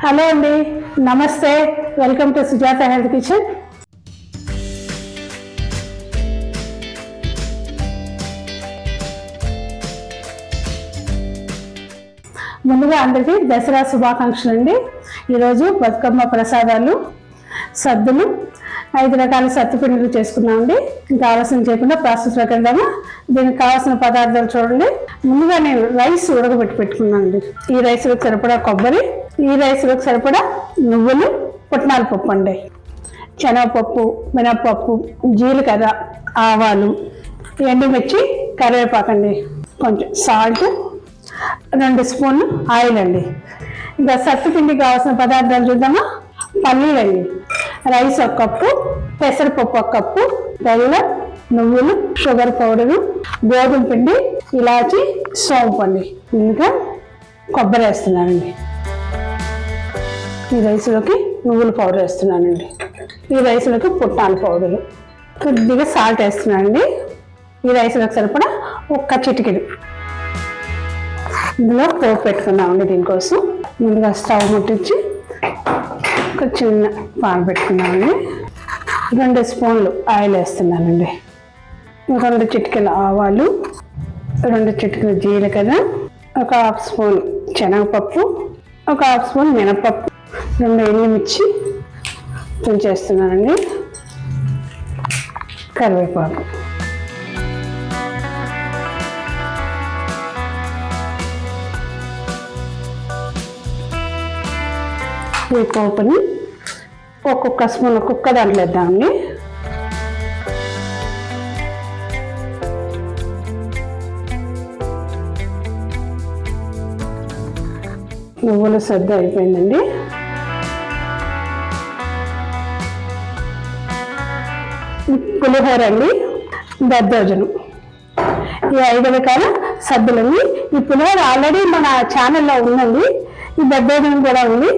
Hello అండి, నమస్తే. Welcome to Sujatha health kitchen. ముందుగా అందరికీ దసరా శుభాకాంక్షలు అండి. ఈరోజు బతుకమ్మ ప్రసాదాలు, సద్దులు, 5 రకాల సత్తుపిండిలు చేసుకున్నామండి. కావాల్సిన చేయకుండా ప్రాసెస్ వెళ్దామా. దీనికి కావాల్సిన పదార్థాలు చూడండి. ముందుగా నేను రైస్ ఉడకబెట్టి పెట్టుకున్నానండి. ఈ రైస్లోకి సరిపడా కొబ్బరి, ఈ రైస్లోకి సరిపడా నువ్వులు, పుట్నాల పప్పు అండి, శనగపప్పు, మినప్పప్పు, జీలకర్ర, ఆవాలు, ఎండుమిర్చి, కరివేపాకండి, కొంచెం సాల్ట్, 2 స్పూన్లు ఆయిల్ అండి. ఇంకా సత్తుపిండి కావాల్సిన పదార్థాలు చూద్దామా. పల్లీలండి, రైస్ 1 కప్పు, పెసరపప్పు 1 కప్పు, బెల్లం, నువ్వులు, షుగర్ పౌడరు, గోధుమ పిండి, ఇలాచి, సోంపు అండి. ఇంకా కొబ్బరి వేస్తున్నానండి. ఈ రైస్లోకి నువ్వుల పౌడర్ వేస్తున్నానండి. ఈ రైస్లోకి పుట్నాల పౌడరు, కొద్దిగా సాల్ట్ వేస్తున్నానండి. ఈ రైస్లోకి సరిపడా 1 చిటికెడు. ఇందులో పోపు పెట్టుకున్నామండి. దీనికోసం ముందుగా స్టవ్ ముట్టించి ఒక చిన్న పాన్ పెట్టుకున్నామండి. 2 స్పూన్లు ఆయిల్ వేస్తున్నానండి. 2 చిటికెల ఆవాలు, 2 చిటికెల జీలకర్ర, 1/2 స్పూన్ శనగపప్పు, 1/2 స్పూన్ మినపప్పు, 2 ఎండుమిర్చి తుంచేస్తున్నానండి. కరివేపాకు, ఈ పోపుని ఒక్కొక్క స్పూన్ ఒక్కొక్క దాంట్లో వేద్దామండి. నువ్వుల సద్ద అయిపోయిందండి. పులిహోర అండి, దద్దోజనం, ఈ 5 రకాల సద్దులండి. ఈ పులిహోర ఆల్రెడీ మన ఛానల్లో ఉందండి. ఈ దద్దోజనం కూడా ఉంది.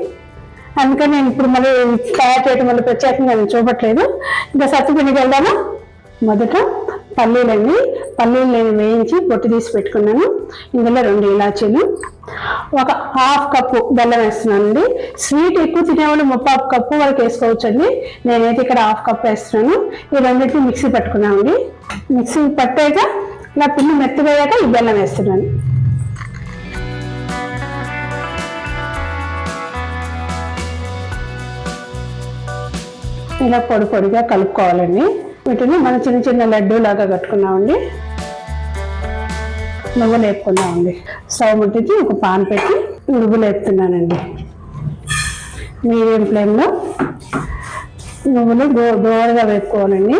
అందుకని నేను ఇప్పుడు మళ్ళీ తయారు చేయడం వల్ల ప్రత్యేకంగా నేను చూపట్లేదు. ఇంకా సత్తుపిండికి వెళ్దామా. మొదట పల్లీలండి. పల్లీలు నేను వేయించి పొట్టు తీసి పెట్టుకున్నాను. ఇందులో 2 ఇలాచీలు, 1/2 కప్పు బెల్లం వేస్తున్నానండి. స్వీట్ ఎక్కువ తినేవాళ్ళు 3/4 కప్పు వరకు వేసుకోవచ్చండి. నేనైతే ఇక్కడ 1/2 కప్పు వేస్తున్నాను. ఈ రెండింటిని మిక్సీ పట్టుకున్నామండి. మిక్సీ పట్టాక ఇలా పిండి మెత్తగయ్యాక ఈ బెల్లం వేస్తున్నాను. ఇలా పొడి పొడిగా కలుపుకోవాలండి. వీటిని మనం చిన్న చిన్న లడ్డూ లాగా కట్టుకున్నామండి. నువ్వులు వేపుకున్నామండి. స్టవ్ ముట్టించి ఒక పాన్ పెట్టి నువ్వులు వేపుతున్నానండి. మీడియం ఫ్లేమ్లో నువ్వులు దోరగా వేపుకోవాలండి.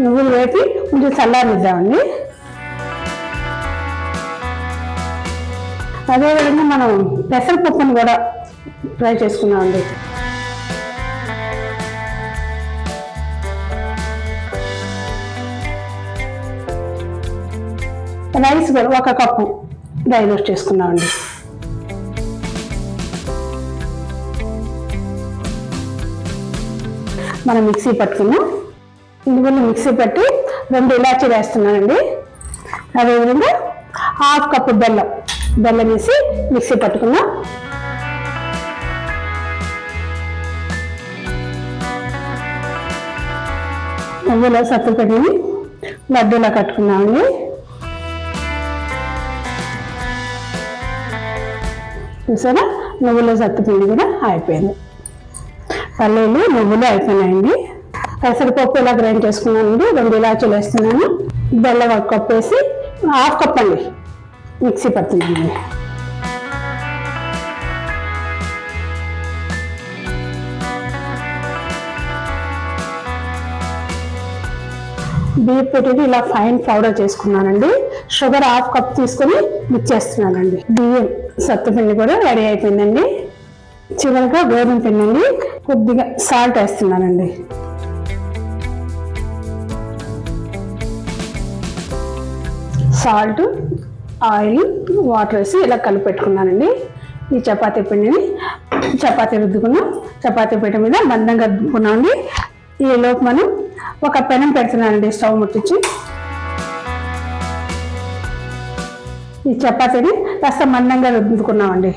నువ్వులు వేపి కొంచెం చల్లారిద్దామండి. అదేవిధంగా మనం పెసరపప్పును కూడా ఫ్రై చేసుకున్నామండి. రైస్ కూడా 1 కప్పు డ్రై రోస్ట్ చేసుకున్నామండి. మనం మిక్సీ పట్టుకున్నాం. ఇందులో మిక్సీ పట్టి 2 ఇలాచీలు వేస్తున్నానండి. అదేవిధంగా 1/2 కప్పు బెల్లం వేసి మిక్సీ పట్టుకున్నాం. నువ్వులో సత్తుపిండిని లడ్డూలా కట్టుకున్నామండి. చూసారా, నువ్వుల సత్తుపిండి కూడా అయిపోయింది. పల్లీలు, నువ్వులు అయిపోయినాయండి. పెసరపప్పు ఇలా గ్రైండ్ చేసుకున్నానండి. 2 ఇలాచీలు వేస్తున్నాను. బెల్లం 1 కప్పు వేసి 1/2 కప్ అండి మిక్సీ పడుతున్నానండి. బియ్యం పెట్టి ఇలా ఫైన్ పౌడర్ చేసుకున్నానండి. షుగర్ 1/2 కప్ తీసుకొని మిక్స్ చేస్తున్నానండి. బియ్యం సత్తుపిండి కూడా రెడీ అయిపోయిందండి. చివరిగా గోధుమ పిండి అండి. కొద్దిగా సాల్ట్ వేస్తున్నానండి. సాల్ట్, ఆయిల్, వాటర్ వేసి ఇలా కలిపి పెట్టుకున్నానండి. ఈ చపాతీ పిండిని చపాతీ రుద్దుకున్నాం. చపాతీ పిండి మీద మందంగా రుద్దుకున్నామండి. ఈ లోపు మనం ఒక పెనం పెడుతున్నానండి. స్టవ్ ముట్టించి ఈ చపాతీని కాస్త మందంగా రుద్దుకున్నామండి.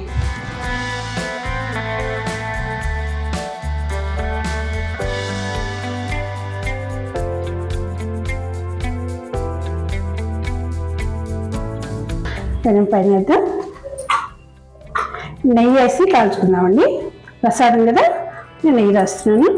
పెనం పైన నెయ్యి వేసి కాల్చుకుందామండి. ప్రసాదం కదా, నేను నెయ్యి రాస్తున్నాను.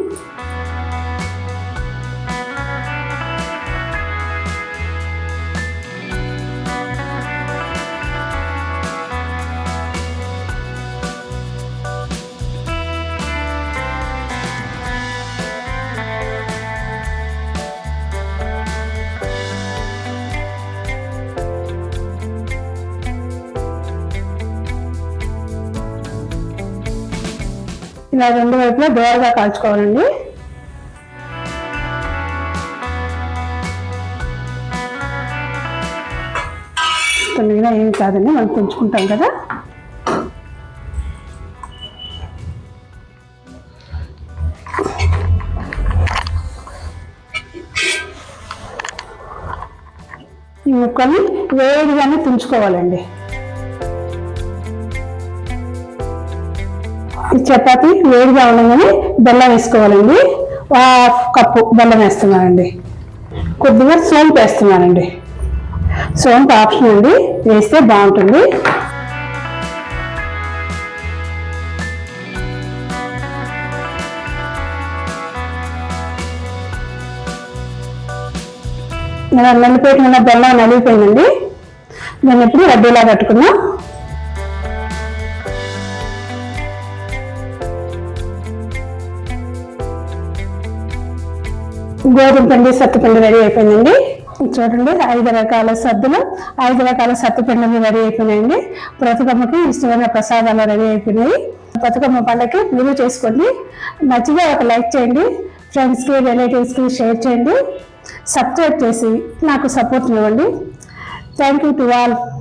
ఇలా రెండు వైపులా దోరగా కాల్చుకోవాలండి. తొందరగా ఏం కాదండి, మనం తుంచుకుంటాం కదా. ఈ ముక్కల్ని వేడిగానే తుంచుకోవాలండి. ఈ చపాతి వేడిగా ఉండగానే బెల్లం వేసుకోవాలండి. 1/2 కప్పు బెల్లం వేస్తున్నానండి. కొద్దిగా సోంపు వేస్తున్నానండి. సోంపు ఆప్షన్ అండి, వేస్తే బాగుంటుంది. నేను నలిపేట బెల్లం నలిగిపోయిందండి. నేను ఇప్పుడు లడ్డూలా కట్టుకున్నా. గోధుమ పిండి సత్తుపిండి రెడీ అయిపోయిందండి. చూడండి, 5 రకాల సద్దులు, 5 రకాల సత్తుపిండిలు రెడీ అయిపోయినాయండి. బ్రతుకమ్మకి ఇష్టమైన ప్రసాదాలు రెడీ అయిపోయినాయి. బ్రతుకమ్మ పండుగకి మీరు చేసుకోండి. నచ్చితే ఒక లైక్ చేయండి, ఫ్రెండ్స్కి రిలేటివ్స్కి షేర్ చేయండి, సబ్స్క్రైబ్ చేసి నాకు సపోర్ట్ ఇవ్వండి. Thank you to all.